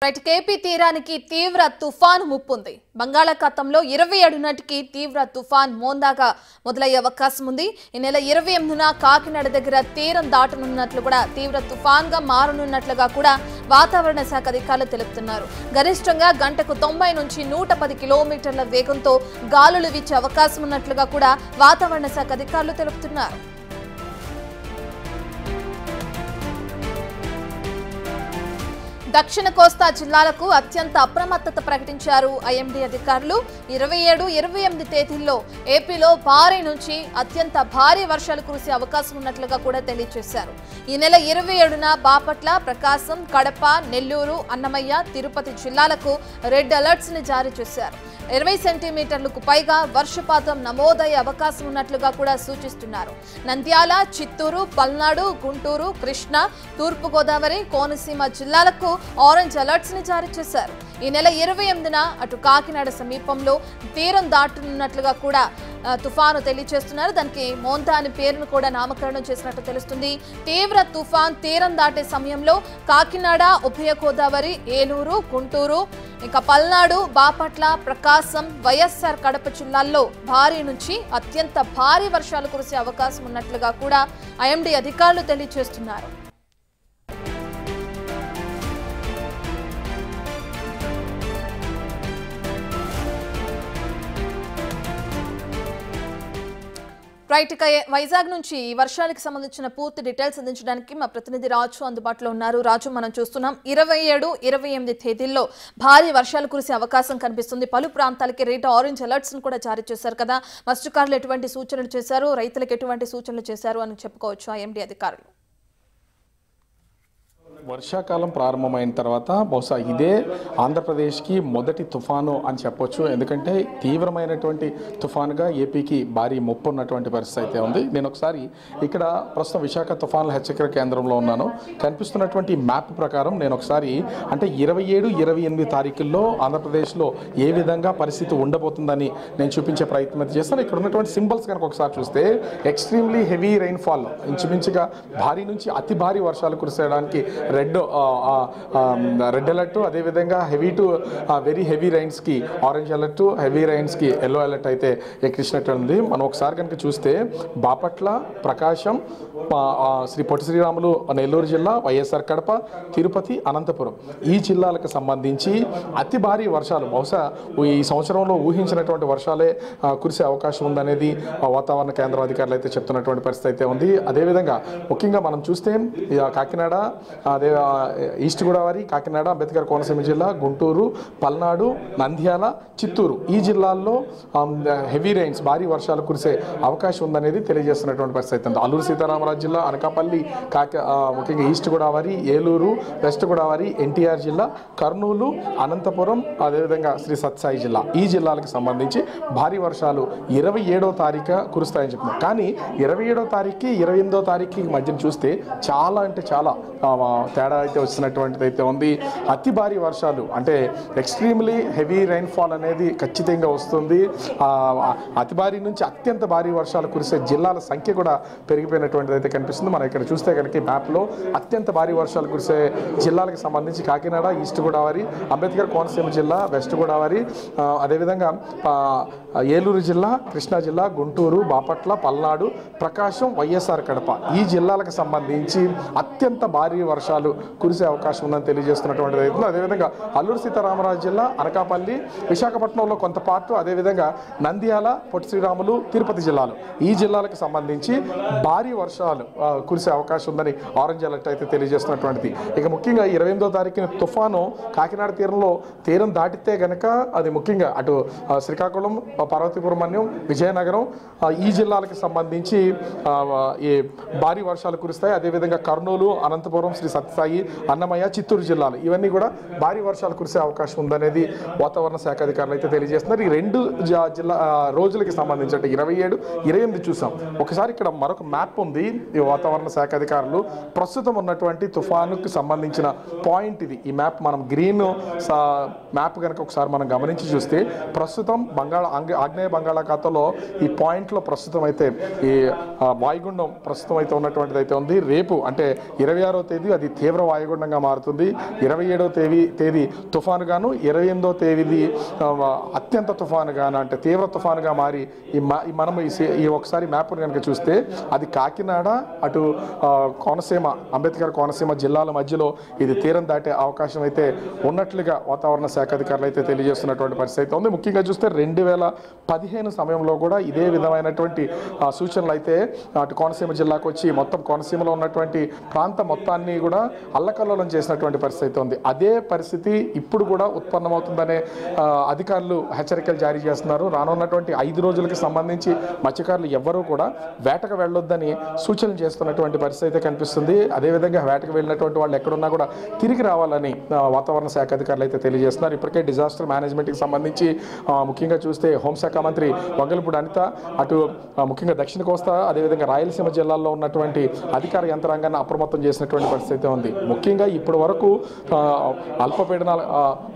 Right KP తీరానికి తీవ్ర తుఫాను ముప్పుంది. బంగాళాఖాతంలో 27 నాటికి తీవ్ర తుఫాన్ మోందాగా మొదలయ్యే అవకాశం ఉంది. ఈ నెల 28న కాకినాడ దగ్గర తీరం దాటనున్నట్లు కూడా తీవ్ర తుఫాన్గా మారనున్నట్లుగా కూడా వాతావరణ శాఖ అధికారులు తెలుపుతున్నారు. గరిష్టంగా గంటకు 90 నుంచి 110 కిలోమీటర్ల వేగంతో గాలులు వీచే అవకాశం ఉన్నట్లుగా కూడా వాతావరణ శాఖ అధికారులు తెలుపుతున్నారు. దక్షిణ కోస్తా జిల్లాలకు అత్యంత అప్రమత్తత ప్రకటించారు ఐఎండీ అధికారులు. 27, 28 తేదీల్లో ఏపీలో భారీ నుంచి అత్యంత భారీ వర్షాలు కురిసే అవకాశం ఉన్నట్లుగా కూడా తెలియజేశారు. ఈ నెల 27న బాపట్ల, ప్రకాశం, కడప, నెల్లూరు, అన్నమయ్య, తిరుపతి జిల్లాలకు రెడ్ అలర్ట్స్ ని జారీ చేశారు. 20 సెంటీమీటర్లకు పైగా వర్షపాతం నమోదయ్యే అవకాశం ఉన్నట్లుగా కూడా సూచిస్తున్నారు. నంద్యాల, చిత్తూరు, పల్నాడు, గుంటూరు, కృష్ణా, తూర్పుగోదావరి, కోనసీమ జిల్లాలకు ఆరెంజ్ అలర్ట్స్ ని జారీ చేశారు. ఈ నెల 28న అటు కాకినాడ సమీపంలో తీరం దాటనున్నట్లుగా కూడా తుఫాను తెలియజేస్తున్నారు. దానికి మోంతా అనే పేరును కూడా నామకరణం చేసినట్టు తెలుస్తుంది. తీవ్ర తుఫాన్ తీరం దాటే సమయంలో కాకినాడ, ఉభయ గోదావరి, ఏలూరు, గుంటూరు, ఇక పల్నాడు, బాపట్ల, ప్రకాశం, వైఎస్ఆర్ కడప జిల్లాల్లో భారీ నుంచి అత్యంత భారీ వర్షాలు కురిసే అవకాశం ఉన్నట్లుగా కూడా ఐఎండీ అధికారులు తెలియజేస్తున్నారు. రైట్ ఇక వైజాగ్ నుంచి ఈ వర్షాలకు సంబంధించిన పూర్తి డీటెయిల్స్ అందించడానికి మా ప్రతినిధి రాజు అందుబాటులో ఉన్నారు. రాజు, మనం చూస్తున్నాం 27, 28 తేదీల్లో భారీ వర్షాలు కురిసే అవకాశం కనిపిస్తుంది. పలు ప్రాంతాలకి రెడ్ ఆరెంజ్ అలర్ట్స్ కూడా జారీ చేశారు కదా. మత్స్యకారులు ఎటువంటి సూచనలు చేశారు, రైతులకు ఎటువంటి సూచనలు చేశారు అని చెప్పుకోవచ్చు ఐఎండీ అధికారులు? వర్షాకాలం ప్రారంభమైన తర్వాత బహుశా ఇదే ఆంధ్రప్రదేశ్కి మొదటి తుఫాను అని చెప్పొచ్చు. ఎందుకంటే తీవ్రమైనటువంటి తుఫానుగా ఏపీకి భారీ ముప్పు ఉన్నటువంటి పరిస్థితి అయితే ఉంది. నేను ఒకసారి ఇక్కడ ప్రస్తుతం విశాఖ తుఫానుల హెచ్చరిక కేంద్రంలో ఉన్నాను. కనిపిస్తున్నటువంటి మ్యాప్ ప్రకారం నేను ఒకసారి అంటే 27, 28 తారీఖుల్లో ఆంధ్రప్రదేశ్లో ఏ విధంగా పరిస్థితి ఉండబోతుందని నేను చూపించే ప్రయత్నం చేస్తాను. ఇక్కడ ఉన్నటువంటి సింబల్స్ కనుక ఒకసారి చూస్తే ఎక్స్ట్రీమ్లీ హెవీ రైన్ఫాల్, ఇంచుమించుగా భారీ నుంచి అతి భారీ వర్షాలు కురిసేయడానికి రెడ్ అలర్ట్, అదేవిధంగా హెవీ టు వెరీ హెవీ రైన్స్కి ఆరెంజ్ అలర్ట్, హెవీ రైన్స్కి ఎల్లో అలర్ట్ అయితే ఎక్కించినట్టు ఉంది. మనం ఒకసారి కనుక చూస్తే బాపట్ల, ప్రకాశం, శ్రీ పొట్టి శ్రీరాములు నెల్లూరు జిల్లా, వైఎస్ఆర్ కడప, తిరుపతి, అనంతపురం ఈ జిల్లాలకు సంబంధించి అతి భారీ వర్షాలు బహుశా ఈ సంవత్సరంలో ఊహించినటువంటి వర్షాలే కురిసే అవకాశం ఉందనేది వాతావరణ కేంద్ర అధికారులు అయితే చెప్తున్నటువంటి పరిస్థితి అయితే ఉంది. అదేవిధంగా ముఖ్యంగా మనం చూస్తే కాకినాడ, అదే ఈస్ట్ గోదావరి, కాకినాడ, అంబేద్కర్ కోనసీమ జిల్లా, గుంటూరు, పల్నాడు, నంద్యాల, చిత్తూరు ఈ జిల్లాల్లో హెవీ రైన్స్ భారీ వర్షాలు కురిసే అవకాశం ఉందనేది తెలియజేస్తున్నటువంటి పరిస్థితి ఉంది. అల్లూరు సీతారామరాజు జిల్లా, అనకాపల్లి, ముఖ్యంగా ఈస్ట్ గోదావరి, ఏలూరు, వెస్ట్ గోదావరి, ఎన్టీఆర్ జిల్లా, కర్నూలు, అనంతపురం, అదేవిధంగా శ్రీ సత్సాయి జిల్లా ఈ జిల్లాలకు సంబంధించి భారీ వర్షాలు 27వ తారీఖు కురుస్తాయని చెప్తున్నారు. కానీ 27వ తారీఖుకి 28వ తారీఖుకి మధ్యన చూస్తే చాలా అంటే చాలా తేడా అయితే వచ్చినటువంటిది అయితే ఉంది. అతి భారీ వర్షాలు అంటే ఎక్స్ట్రీమ్లీ హెవీ రైన్ఫాల్ అనేది ఖచ్చితంగా వస్తుంది. అతి భారీ నుంచి అత్యంత భారీ వర్షాలు కురిసే జిల్లాల సంఖ్య కూడా పెరిగిపోయినటువంటిది అయితే కనిపిస్తుంది. మనం ఇక్కడ చూస్తే కనుక మ్యాప్లో అత్యంత భారీ వర్షాలు కురిసే జిల్లాలకు సంబంధించి కాకినాడ, ఈస్ట్ గోదావరి, అంబేద్కర్ కోనసీమ జిల్లా, వెస్ట్ గోదావరి, అదేవిధంగా ఏలూరు జిల్లా, కృష్ణా జిల్లా, గుంటూరు, బాపట్ల, పల్నాడు, ప్రకాశం, వైఎస్ఆర్ కడప ఈ జిల్లాలకు సంబంధించి అత్యంత భారీ వర్షాలు కురిసే అవకాశం ఉందని తెలియజేస్తున్నటువంటిది అవుతుంది. అదేవిధంగా అల్లూరు సీతారామరాజు జిల్లా, అనకాపల్లి, విశాఖపట్నంలో కొంత పార్టు, అదేవిధంగా నంద్యాల, పొట్టి శ్రీరాములు, తిరుపతి జిల్లాలు ఈ జిల్లాలకు సంబంధించి భారీ వర్షాలు కురిసే అవకాశం ఉందని ఆరెంజ్ అలర్ట్ అయితే తెలియజేస్తున్నటువంటిది. ఇక ముఖ్యంగా 28వ తారీఖున తుఫాను కాకినాడ తీరం దాటితే గనక అది ముఖ్యంగా అటు శ్రీకాకుళం, పార్వతీపురం మన్యం, విజయనగరం ఈ జిల్లాలకు సంబంధించి ఈ భారీ వర్షాలు కురుస్తాయి. అదేవిధంగా కర్నూలు, అనంతపురం, శ్రీ సత్సాయి, అన్నమయ్య, చిత్తూరు జిల్లాలు ఇవన్నీ కూడా భారీ వర్షాలు కురిసే అవకాశం ఉందనేది వాతావరణ శాఖ అధికారులు అయితే తెలియజేస్తున్నారు. ఈ రెండు జిల్లా రోజులకి సంబంధించి అంటే 27, 28 చూసాం. ఒకసారి ఇక్కడ మరొక మ్యాప్ ఉంది. ఈ వాతావరణ శాఖ అధికారులు ప్రస్తుతం ఉన్నటువంటి తుఫానుకు సంబంధించిన పాయింట్ ఇది. ఈ మ్యాప్ మనం గ్రీన్ మ్యాప్ కనుక ఒకసారి మనం గమనించి చూస్తే ప్రస్తుతం ఆగ్నేయ బంగాళాఖాతంలో ఈ పాయింట్లో ప్రస్తుతం అయితే ఈ వాయుగుండం ప్రస్తుతం అయితే ఉన్నటువంటిది అయితే ఉంది. రేపు అంటే 26వ తేదీ అది తీవ్ర వాయుగుండంగా మారుతుంది. 27వ తేదీ తుఫానుగాను, 28వ తేదీ అత్యంత తుఫానుగాను అంటే తీవ్ర తుఫానుగా మారి మనం ఈ ఒకసారి మ్యాప్ను కనుక చూస్తే అది కాకినాడ అటు కోనసీమ అంబేద్కర్ కోనసీమ జిల్లాల మధ్యలో ఇది తీరం దాటే అవకాశం అయితే ఉన్నట్లుగా వాతావరణ శాఖ అధికారులు అయితే తెలియజేస్తున్నటువంటి పరిస్థితి అయితే ఉంది. ముఖ్యంగా చూస్తే 2015 సమయంలో కూడా ఇదే విధమైనటువంటి సూచనలు అయితే అటు కోనసీమ జిల్లాకు వచ్చి మొత్తం కోనసీమలో ఉన్నటువంటి ప్రాంతం మొత్తాన్ని కూడా అల్లకల్లోలం చేసినటువంటి పరిస్థితి ఉంది. అదే పరిస్థితి ఇప్పుడు కూడా ఉత్పన్నమవుతుందనే అధికారులు హెచ్చరికలు జారీ చేస్తున్నారు. రానున్నటువంటి 5 రోజులకి సంబంధించి మత్స్యకారులు ఎవ్వరూ కూడా వేటకు వెళ్ళొద్దని సూచనలు చేస్తున్నటువంటి పరిస్థితి అయితే కనిపిస్తుంది. అదేవిధంగా వేటకు వెళ్ళినటువంటి వాళ్ళు ఎక్కడున్నా కూడా తిరిగి రావాలని వాతావరణ శాఖ అధికారులు అయితే తెలియజేస్తున్నారు. ఇప్పటికే డిజాస్టర్ మేనేజ్మెంట్కి సంబంధించి ముఖ్యంగా చూస్తే హోంశాఖ మంత్రి వంగలపూడి అనిత అటు ముఖ్యంగా దక్షిణ కోస్తా అదేవిధంగా రాయలసీమ జిల్లాల్లో ఉన్నటువంటి అధికార యంత్రాంగాన్ని అప్రమత్తం చేసినటువంటి పరిస్థితి ఉంది. ముఖ్యంగా ఇప్పటి వరకు అల్పపీడనాలు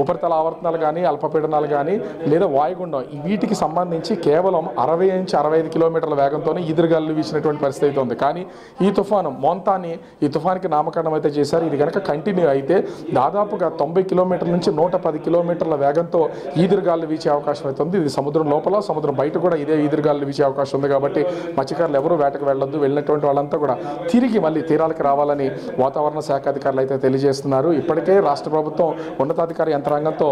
ఉపరితల ఆవర్తనాలు కానీ అల్పపీడనాలు కానీ లేదా వాయుగుండం వీటికి సంబంధించి కేవలం 60 నుంచి 65 కిలోమీటర్ల వేగంతోనే ఈదురుగాలు వీసినటువంటి పరిస్థితి ఉంది. కానీ ఈ తుఫాను మోంతాని ఈ తుఫానికి నామకరణం అయితే చేశారు. ఇది కనుక కంటిన్యూ అయితే దాదాపుగా 90 కిలోమీటర్ల నుంచి 110 కిలోమీటర్ల వేగంతో ఈదురుగాలు వీచే అవకాశం అయితే ఉంది. ఇది సముద్రం లోపల సముద్రం బయట కూడా ఇదే ఈదురుగాలు వీచే అవకాశం ఉంది. కాబట్టి మత్స్యకారులు ఎవరూ వేటకు వెళ్ళొద్దు. వెళ్ళినటువంటి వాళ్ళంతా కూడా తిరిగి మళ్ళీ తీరాలకు రావాలని వాతావరణ శాఖ అధికారులు అయితే తెలియజేస్తున్నారు. ఇప్పటికే రాష్ట్ర ప్రభుత్వం ఉన్నతాధికారి యంత్రాంగంతో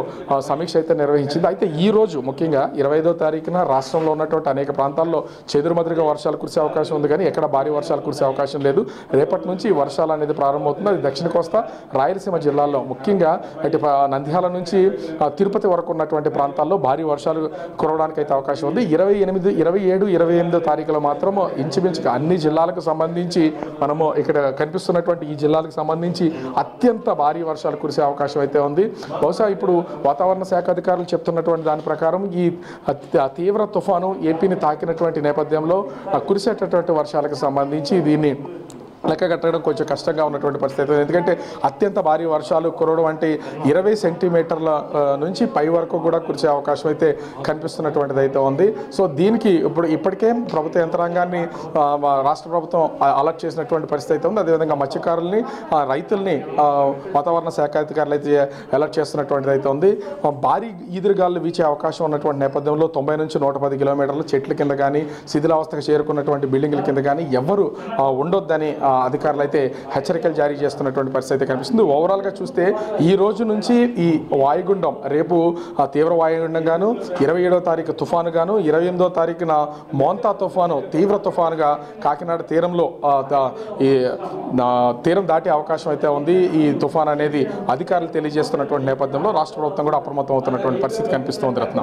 సమీక్ష అయితే నిర్వహించింది. అయితే ఈ రోజు ముఖ్యంగా 25వ తారీఖున రాష్ట్రంలో ఉన్నటువంటి అనేక ప్రాంతాల్లో చెదురుమదురుగా వర్షాలు కురిసే అవకాశం ఉంది. కానీ ఎక్కడ భారీ వర్షాలు కురిసే అవకాశం లేదు. రేపటి నుంచి వర్షాలు అనేది ప్రారంభమవుతుంది. అది దక్షిణ కోస్తా రాయలసీమ జిల్లాల్లో ముఖ్యంగా అటు నంద్యాల నుంచి తిరుపతి వరకు ఉన్నటువంటి ప్రాంతాల్లో భారీ వర్షాలు కురవడానికి అయితే అవకాశం ఉంది. 27, 28 తారీఖులో మాత్రం ఇంచుమించుగా అన్ని జిల్లాలకు సంబంధించి మనము ఇక్కడ కనిపిస్తున్నటువంటి ఈ జిల్లాలకు సంబంధించి అత్యంత భారీ వర్షాలు కురిసే అవకాశం అయితే ఉంది. బహుశా ఇప్పుడు వాతావరణ శాఖ అధికారులు చెప్తున్నటువంటి దాని ప్రకారం ఈ తీవ్ర తుఫాను ఏపీని తాకినటువంటి నేపథ్యంలో కురిసేటటువంటి వర్షాలకు సంబంధించి దీన్ని లెక్క కట్టడం కొంచెం కష్టంగా ఉన్నటువంటి పరిస్థితి. ఎందుకంటే అత్యంత భారీ వర్షాలు కురవడం అంటే 20 సెంటీమీటర్ల నుంచి పై వరకు కూడా కురిసే అవకాశం అయితే కనిపిస్తున్నటువంటిది అయితే ఉంది. సో దీనికి ఇప్పటికే ప్రభుత్వ యంత్రాంగాన్ని రాష్ట్ర ప్రభుత్వం అలర్ట్ చేసినటువంటి పరిస్థితి అయితే ఉంది. అదేవిధంగా మత్స్యకారుల్ని రైతుల్ని వాతావరణ శాఖ అధికారులు అయితే అలర్ట్ చేస్తున్నటువంటిది అయితే ఉంది. భారీ ఈదురుగాలు వీచే అవకాశం ఉన్నటువంటి నేపథ్యంలో 90 నుంచి 110 కిలోమీటర్ల చెట్ల కింద కానీ శిథిలావస్థకు చేరుకున్నటువంటి బిల్డింగ్ల కింద కానీ ఎవరు ఉండొద్దని అధికారులు అయితే హెచ్చరికలు జారీ చేస్తున్నటువంటి పరిస్థితి కనిపిస్తుంది. ఓవరాల్గా చూస్తే ఈ రోజు నుంచి ఈ వాయుగుండం రేపు తీవ్ర వాయుగుండం గాను 27వ తారీఖు తుఫాను గాను 28వ తారీఖున మోంతా తుఫాను తీవ్ర తుఫానుగా కాకినాడ తీరంలో ఈ తీరం దాటే అవకాశం అయితే ఉంది. ఈ తుఫాన్ అనేది అధికారులు తెలియజేస్తున్నటువంటి నేపథ్యంలో రాష్ట్ర ప్రభుత్వం కూడా అప్రమత్తం అవుతున్నటువంటి పరిస్థితి కనిపిస్తోంది. రత్న.